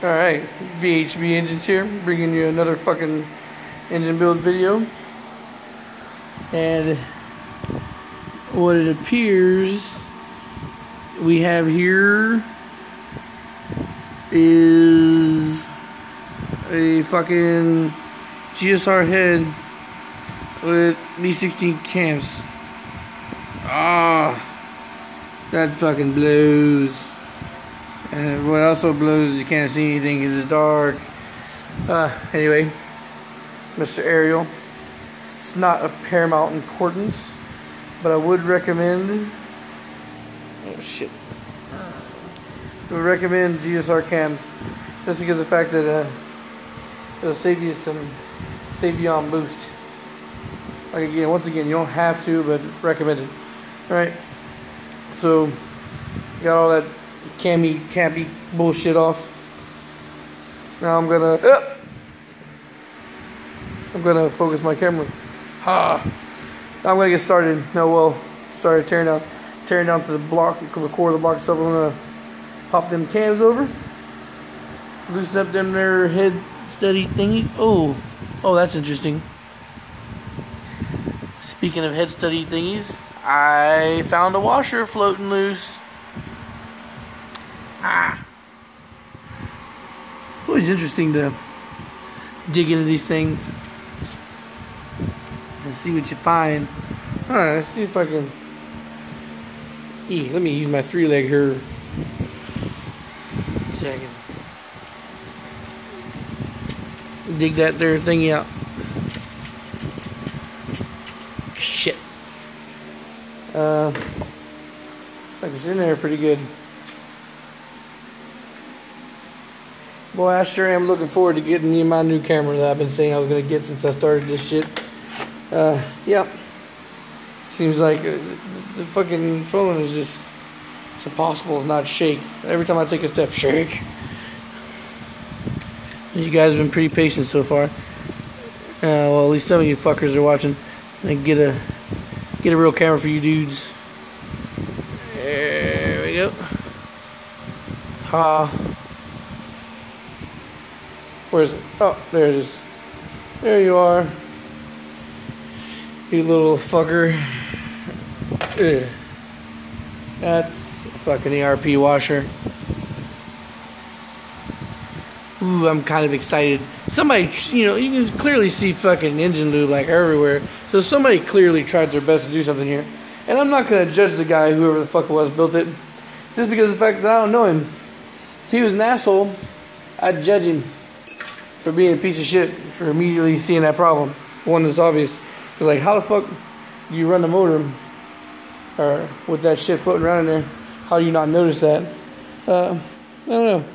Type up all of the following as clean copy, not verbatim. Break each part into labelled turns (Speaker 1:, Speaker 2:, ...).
Speaker 1: Alright, VHB Engines here, bringing you another fucking engine build video. And what it appears we have here is a fucking GSR head with V16 cams. That fucking blows. And what also blows is you can't see anything because it's dark. Anyway, Mr. Ariel. It's not of paramount importance, but I would recommend. Oh shit! I would recommend GSR cams just because of the fact that it'll save you on boost. Like again, once again, you don't have to, but recommended. All right. So got all that campy bullshit off. Now I'm gonna focus my camera. Now I'm gonna get started. Now we'll start tearing down to the block, the core of the block itself. I'm gonna pop them cams over, loosen up them their head steady thingies. Oh, that's interesting. Speaking of head steady thingies, I found a washer floating loose. It's always interesting to dig into these things and see what you find. Alright, let's see if I can. Let me use my 3-leg here. See if I can dig that there thingy out. Shit. Like it's in there pretty good. Boy, I sure am looking forward to getting me my new camera that I've been saying I was going to get since I started this shit. Yep. Seems like the fucking phone is just, it's impossible to not shake. Every time I take a step, shake. You guys have been pretty patient so far. Well, at least some of you fuckers are watching. And get a real camera for you dudes. There we go. Where is it? Oh, there it is. There you are. You little fucker. Ugh. That's a fucking ERP washer. Ooh, I'm kind of excited. Somebody, you can clearly see fucking engine lube like everywhere. So somebody clearly tried their best to do something here. And I'm not going to judge the guy, whoever the fuck it was, built it. Just because of the fact that I don't know him. If he was an asshole, I'd judge him for being a piece of shit, for immediately seeing that problem. One that's obvious. Like, how the fuck do you run the motor or with that shit floating around in there? How do you not notice that? I don't know.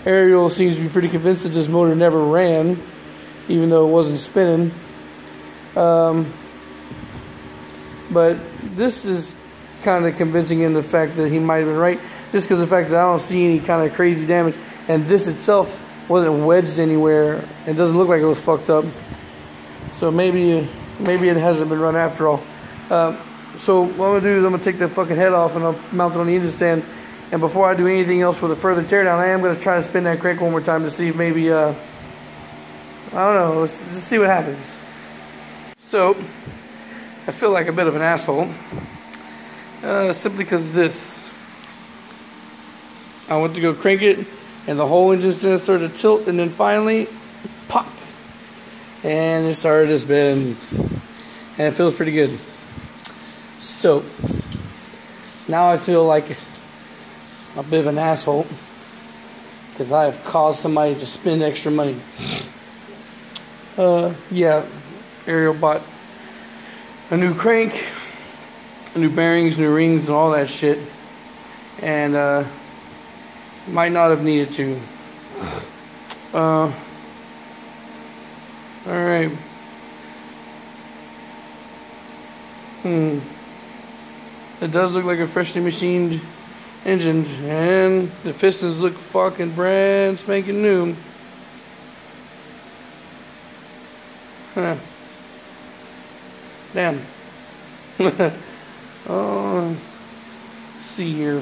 Speaker 1: Ariel seems to be pretty convinced that this motor never ran, even though it wasn't spinning. But this is kind of convincing in the fact that he might have been right, just because of the fact that I don't see any kind of crazy damage, and this itself wasn't wedged anywhere. It doesn't look like it was fucked up. So maybe it hasn't been run after all. So what I'm going to do is I'm going to take the fucking head off and I'll mount it on the engine stand. And before I do anything else with a further teardown, I am going to try to spin that crank one more time to see if maybe, I don't know, let's see what happens. So, I feel like a bit of an asshole. Simply because this. I went to go crank it, and the whole engine stand started to tilt, and then finally, pop! And it started to spin. And it feels pretty good. So, now I feel like a bit of an asshole because I have caused somebody to spend extra money. Yeah, Ariel bought a new crank, new bearings, new rings, and all that shit, and might not have needed to. All right. It does look like a freshly machined engine, and the pistons look fucking brand spanking new. Huh. Damn. Oh, let's see here.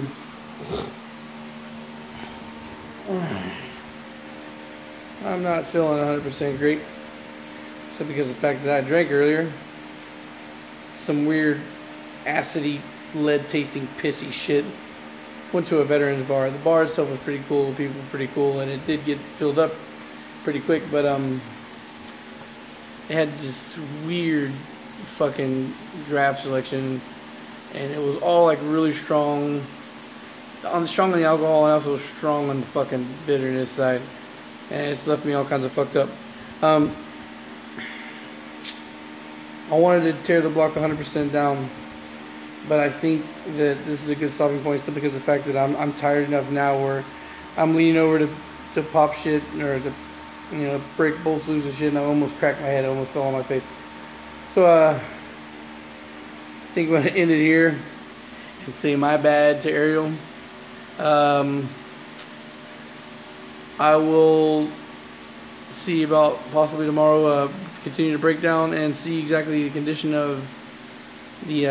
Speaker 1: I'm not feeling 100% great. So because of the fact that I drank earlier, some weird acidy, lead tasting pissy shit. Went to a veterans bar. The bar itself was pretty cool, the people were pretty cool, and it did get filled up pretty quick, but it had this weird fucking draft selection, and it was all like really strong on the alcohol, and also strong on the fucking bitterness side, and it's left me all kinds of fucked up. I wanted to tear the block 100% down, but I think that this is a good stopping point simply because of the fact that I'm tired enough now where I'm leaning over to pop shit or to, you know, break bolts loose and shit, and I almost cracked my head. I almost fell on my face. So I think I'm going to end it here and say my bad to Ariel. I will see about possibly tomorrow continue to break down and see exactly the condition of the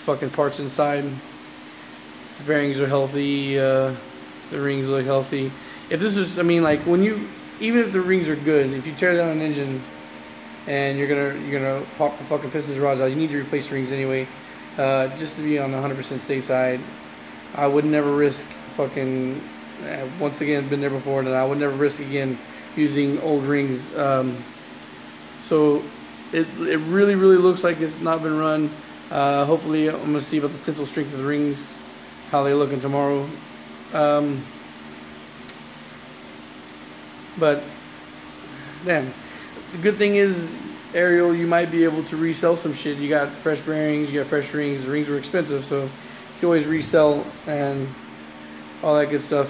Speaker 1: fucking parts inside. If the bearings are healthy, the rings look healthy. If this is, I mean, like when you, even if the rings are good, if you tear down an engine and you're gonna pop the fucking pistons rods out, you need to replace the rings anyway, just to be on the 100% safe side. I would never risk fucking, once again, been there before, and I would never risk again using old rings. So it really looks like it's not been run. Hopefully I'm gonna see about the tensile strength of the rings, how they looking tomorrow. But damn, the good thing is, Ariel, you might be able to resell some shit. You got fresh bearings, you got fresh rings. The rings were expensive, so you can always resell and all that good stuff.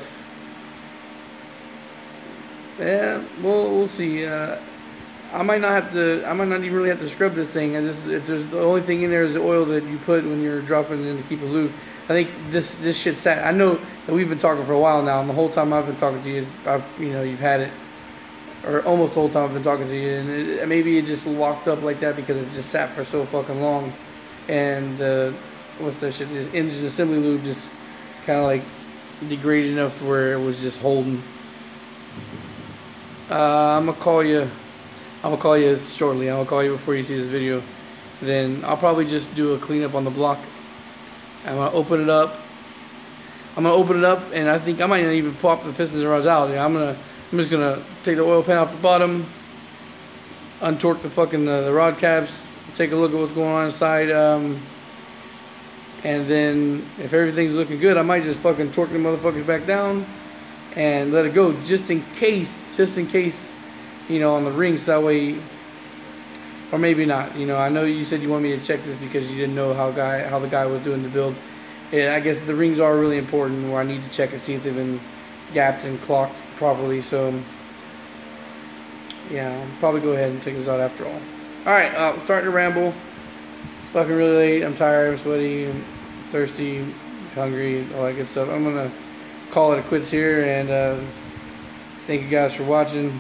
Speaker 1: Yeah, we'll see. I might not even really have to scrub this thing. If there's the only thing in there is the oil that you put when you're dropping it in to keep it loose. I think this shit sat. I know that we've been talking for a while now, and the whole time I've been talking to you, you've had it, or almost the whole time I've been talking to you, and maybe it just locked up like that because it just sat for so fucking long, and what's that shit? This engine assembly lube just kind of like degraded enough to where it was just holding. I'm gonna call you shortly. I'm gonna call you before you see this video. Then I'll probably just do a cleanup on the block. I'm gonna open it up. And I think I might not even pop the pistons and rods out. I'm just gonna take the oil pan off the bottom, untorque the fucking the rod caps, take a look at what's going on inside, and then if everything's looking good, I might just fucking torque the motherfuckers back down and let it go, just in case, on the rings, that way, or maybe not. I know you said you want me to check this because you didn't know how the guy was doing the build. Yeah, I guess the rings are really important, where I need to check and see if they've been gapped and clocked properly. So yeah, I'll probably go ahead and take this out after all. Alright, I'm starting to ramble. It's fucking really late. I'm tired, I'm sweaty, I'm thirsty, hungry, all that good stuff. I'm gonna call it quits here, and thank you guys for watching.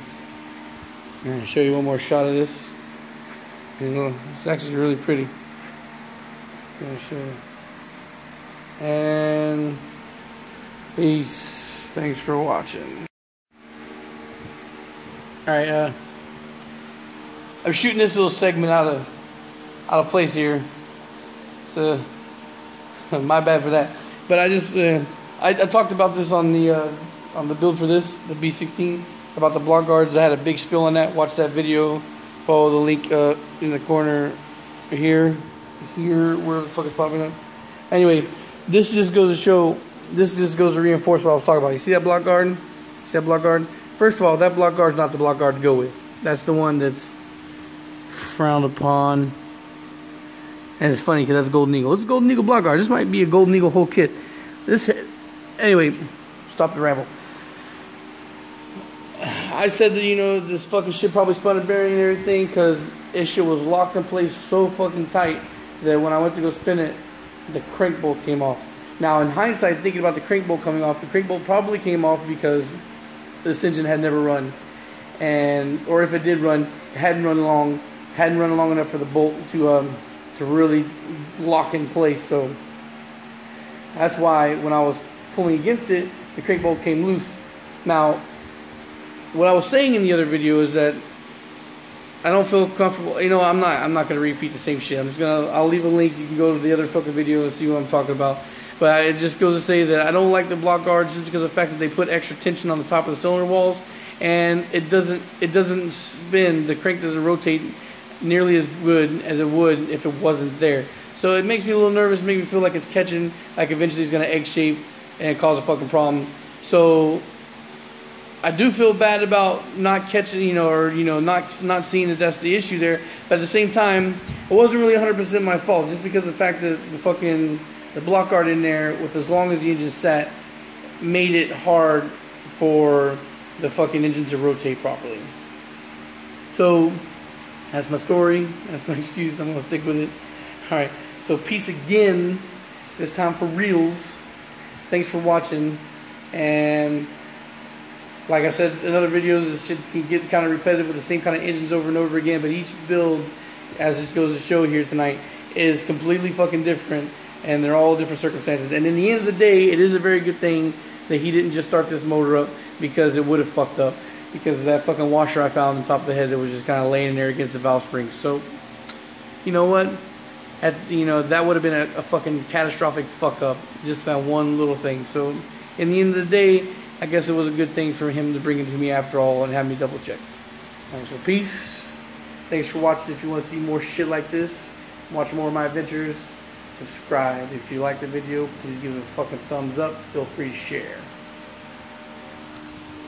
Speaker 1: I'm gonna show you one more shot of this. It's actually really pretty. I'm gonna show you. And peace. Thanks for watching. Alright, I'm shooting this little segment out of place here. So my bad for that. But I just I talked about this on the build for this, the B16, about the block guards. I had a big spill on that. Watch that video. Follow the link in the corner here, where the fuck is popping up. Anyway, this just goes to show. This just goes to reinforce what I was talking about. You see that block guard? See that block guard? First of all, that block guard is not the block guard to go with. That's the one that's frowned upon. And it's funny because that's Golden Eagle. It's a Golden Eagle block guard. This might be a Golden Eagle whole kit. Anyway, stop the ramble. I said that, this fucking shit probably spun a bearing and everything because this shit was locked in place so fucking tight that when I went to go spin it, the crank bolt came off. Now, in hindsight, thinking about the crank bolt coming off, the crank bolt probably came off because this engine had never run, or if it did run, it hadn't run long enough for the bolt to really lock in place. So that's why when I was pulling against it, the crank bolt came loose. Now, what I was saying in the other video is that I don't feel comfortable. You know, I'm not gonna repeat the same shit. I'll leave a link. You can go to the other fucking video and see what I'm talking about. But it just goes to say that I don't like the block guards just because of the fact that they put extra tension on the top of the cylinder walls, and it doesn't spin. The crank doesn't rotate nearly as good as it would if it wasn't there. So it makes me a little nervous, makes me feel like it's catching, like eventually it's gonna egg shape and cause a fucking problem. So I do feel bad about not catching, you know, or not seeing that that's the issue there. But at the same time, it wasn't really 100% my fault, just because of the fact that the block guard in there, with as long as the engine sat, made it hard for the fucking engine to rotate properly. So that's my story. That's my excuse. I'm gonna stick with it. All right. So peace again. This time for reals. Thanks for watching. And like I said in other videos, this shit can get kind of repetitive with the same kind of engines over and over again. But each build, as this goes to show here tonight, is completely fucking different. And they're all different circumstances. And in the end of the day, it is a very good thing that he didn't just start this motor up, because it would have fucked up. Because of that fucking washer I found on top of the head that was just kind of laying there against the valve springs. So, you know what? That would have been a fucking catastrophic fuck up. Just that one little thing. So, in the end of the day, I guess it was a good thing for him to bring it to me after all and have me double check. Alright, so peace. Thanks for watching. If you want to see more shit like this, watch more of my adventures, subscribe. If you like the video, please give it a fucking thumbs up. Feel free to share.